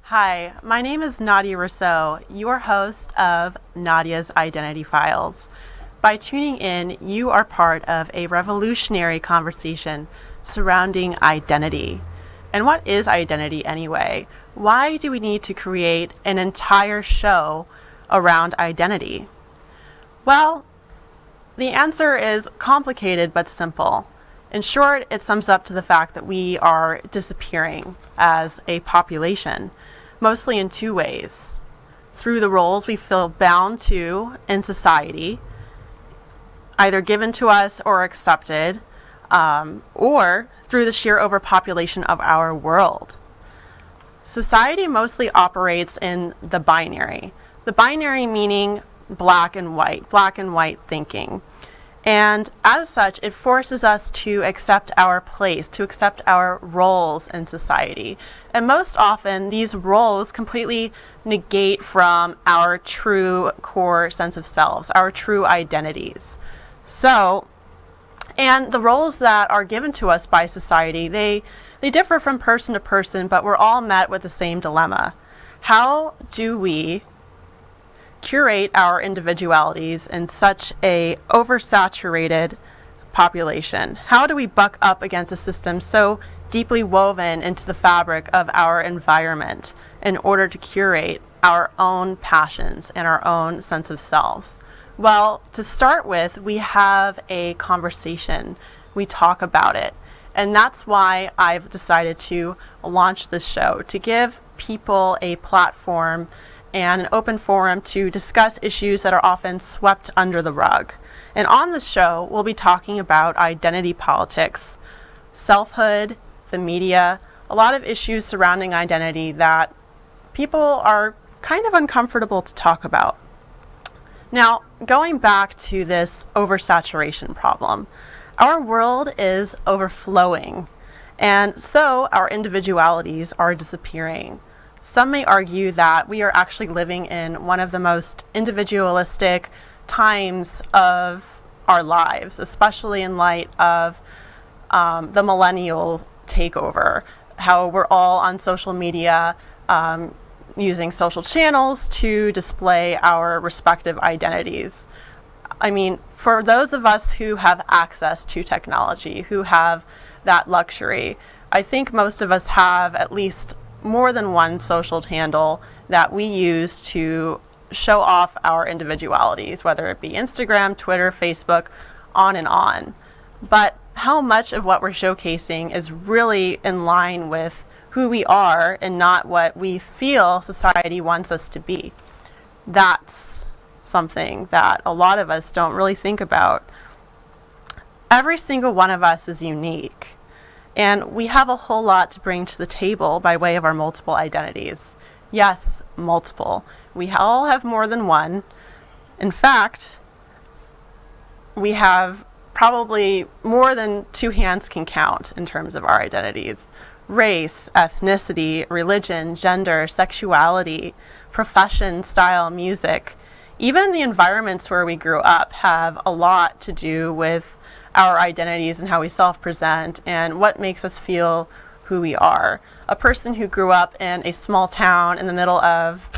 Hi, my name is Nadya Rousseau, your host of Nadya's Identity Files. By tuning in, you are part of a revolutionary conversation surrounding identity. And what is identity anyway? Why do we need to create an entire show around identity? Well, the answer is complicated but simple. In short, it sums up to the fact that we are disappearing as a population, mostly in two ways. Through the roles we feel bound to in society, either given to us or accepted, or through the sheer overpopulation of our world. Society mostly operates in the binary. The binary meaning black and white thinking. And as such, it forces us to accept our place, to accept our roles in society. And most often, these roles completely negate from our true core sense of selves, our true identities. And the roles that are given to us by society, they differ from person to person, but we're all met with the same dilemma. How do we curate our individualities in such a oversaturated population? How do we buck up against a system so deeply woven into the fabric of our environment in order to curate our own passions and our own sense of selves? Well, to start with, we have a conversation. We talk about it. And that's why I've decided to launch this show, to give people a platform and an open forum to discuss issues that are often swept under the rug. And on this show, we'll be talking about identity politics, selfhood, the media, a lot of issues surrounding identity that people are kind of uncomfortable to talk about. Now, going back to this oversaturation problem, our world is overflowing, and so our individualities are disappearing. Some may argue that we are actually living in one of the most individualistic times of our lives, especially in light of the millennial takeover, how we're all on social media, using social channels to display our respective identities. I mean, for those of us who have access to technology, who have that luxury, I think most of us have at least more than one social handle that we use to show off our individualities, whether it be Instagram, Twitter, Facebook, on and on. But how much of what we're showcasing is really in line with who we are and not what we feel society wants us to be? That's something that a lot of us don't really think about. Every single one of us is unique. And we have a whole lot to bring to the table by way of our multiple identities. Yes, multiple. We all have more than one. In fact, we have probably more than two hands can count in terms of our identities. Race, ethnicity, religion, gender, sexuality, profession, style, music. Even the environments where we grew up have a lot to do with our identities and how we self-present and what makes us feel who we are. A person who grew up in a small town in the middle of,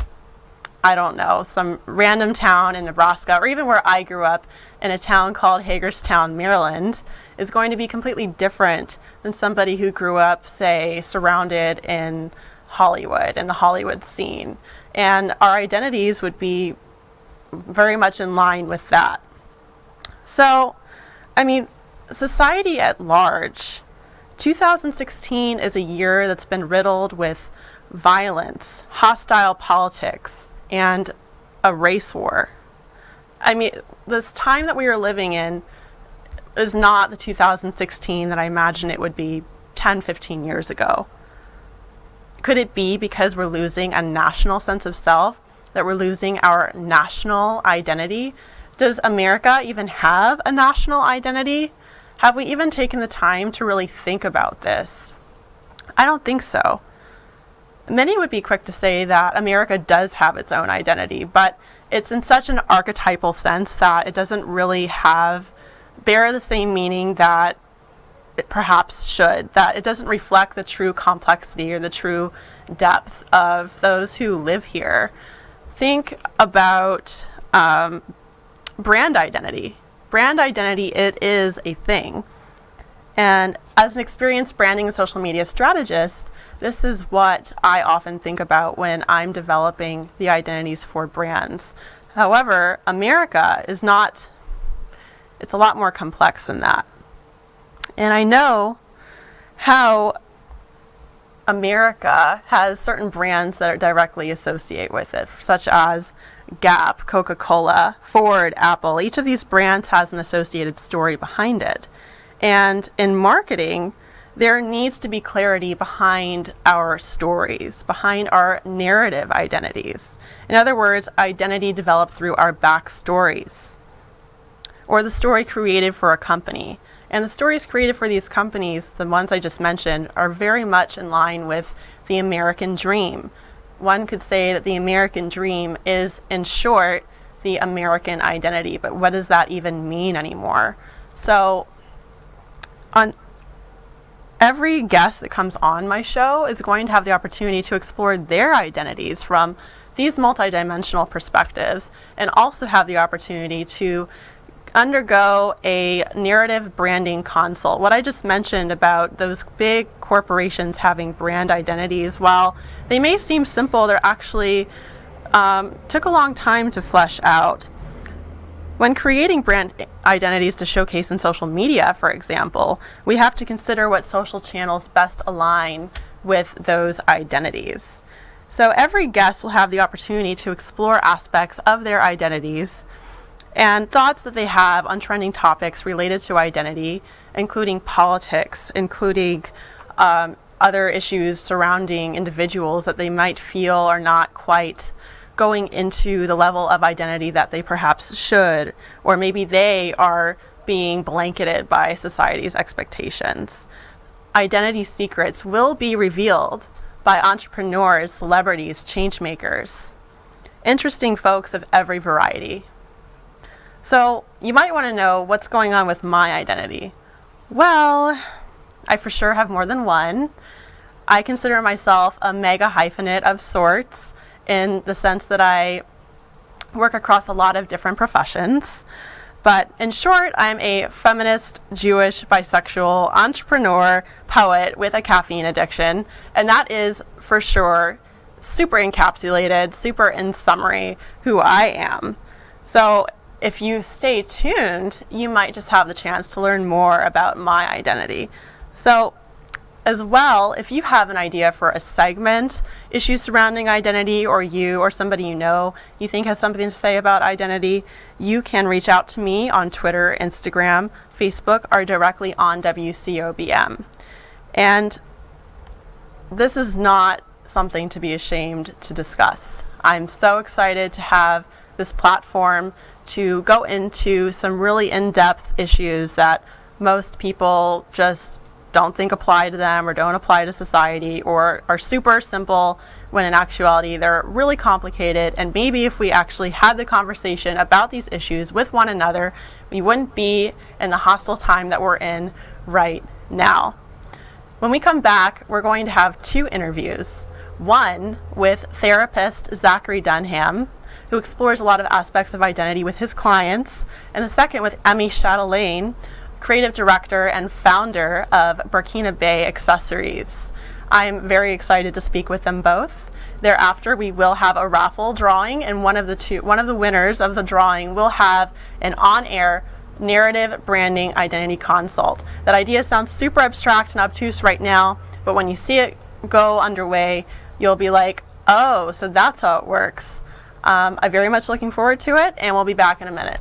I don't know, some random town in Nebraska, or even where I grew up in a town called Hagerstown, Maryland, is going to be completely different than somebody who grew up, say, surrounded in Hollywood, in the Hollywood scene. And our identities would be very much in line with that. So, I mean, society at large, 2016 is a year that's been riddled with violence, hostile politics, and a race war. I mean, this time that we are living in is not the 2016 that I imagine it would be 10, 15 years ago. Could it be because we're losing a national sense of self, that we're losing our national identity? Does America even have a national identity? Have we even taken the time to really think about this? I don't think so. Many would be quick to say that America does have its own identity, but it's in such an archetypal sense that it doesn't really bear the same meaning that it perhaps should, that it doesn't reflect the true complexity or the true depth of those who live here. Think about brand identity. Brand identity, it is a thing. And as an experienced branding and social media strategist, this is what I often think about when I'm developing the identities for brands. However, America is not, it's a lot more complex than that. And I know how America has certain brands that are directly associated with it, such as Gap, Coca-Cola, Ford, Apple. Each of these brands has an associated story behind it. And in marketing, there needs to be clarity behind our stories, behind our narrative identities. In other words, identity developed through our backstories, or the story created for a company. And the stories created for these companies, the ones I just mentioned, are very much in line with the American dream. One could say that the American dream is, in short, the American identity. But what does that even mean anymore? So, on every guest that comes on my show is going to have the opportunity to explore their identities from these multidimensional perspectives, and also have the opportunity to undergo a narrative branding consult. What I just mentioned about those big corporations having brand identities, while they may seem simple, they're actually took a long time to flesh out. When creating brand identities to showcase in social media, for example, we have to consider what social channels best align with those identities. So every guest will have the opportunity to explore aspects of their identities and thoughts that they have on trending topics related to identity, including politics, including other issues surrounding individuals that they might feel are not quite going into the level of identity that they perhaps should, or maybe they are being blanketed by society's expectations. Identity secrets will be revealed by entrepreneurs, celebrities, changemakers, interesting folks of every variety. So you might want to know what's going on with my identity. Well, I for sure have more than one. I consider myself a mega hyphenate of sorts, in the sense that I work across a lot of different professions. But in short, I'm a feminist, Jewish, bisexual, entrepreneur, poet with a caffeine addiction. And that is for sure super encapsulated, super in summary who I am. So if you stay tuned, you might just have the chance to learn more about my identity. So as well, if you have an idea for a segment, issues surrounding identity, or you or somebody you know you think has something to say about identity, you can reach out to me on Twitter, Instagram, Facebook, or directly on WCOBM. And this is not something to be ashamed to discuss. I'm so excited to have this platform to go into some really in-depth issues that most people just don't think apply to them or don't apply to society, or are super simple when in actuality they're really complicated. And maybe if we actually had the conversation about these issues with one another, we wouldn't be in the hostile time that we're in right now. When we come back, we're going to have two interviews. One with therapist Zachary Dunham, who explores a lot of aspects of identity with his clients, and the second with Emmy Chatelaine, creative director and founder of Burkina Bay Accessories. I'm very excited to speak with them both. Thereafter, we will have a raffle drawing, and one of the winners of the drawing will have an on-air narrative branding identity consult. That idea sounds super abstract and obtuse right now, but when you see it go underway, you'll be like, oh, so that's how it works. I'm very much looking forward to it, and we'll be back in a minute.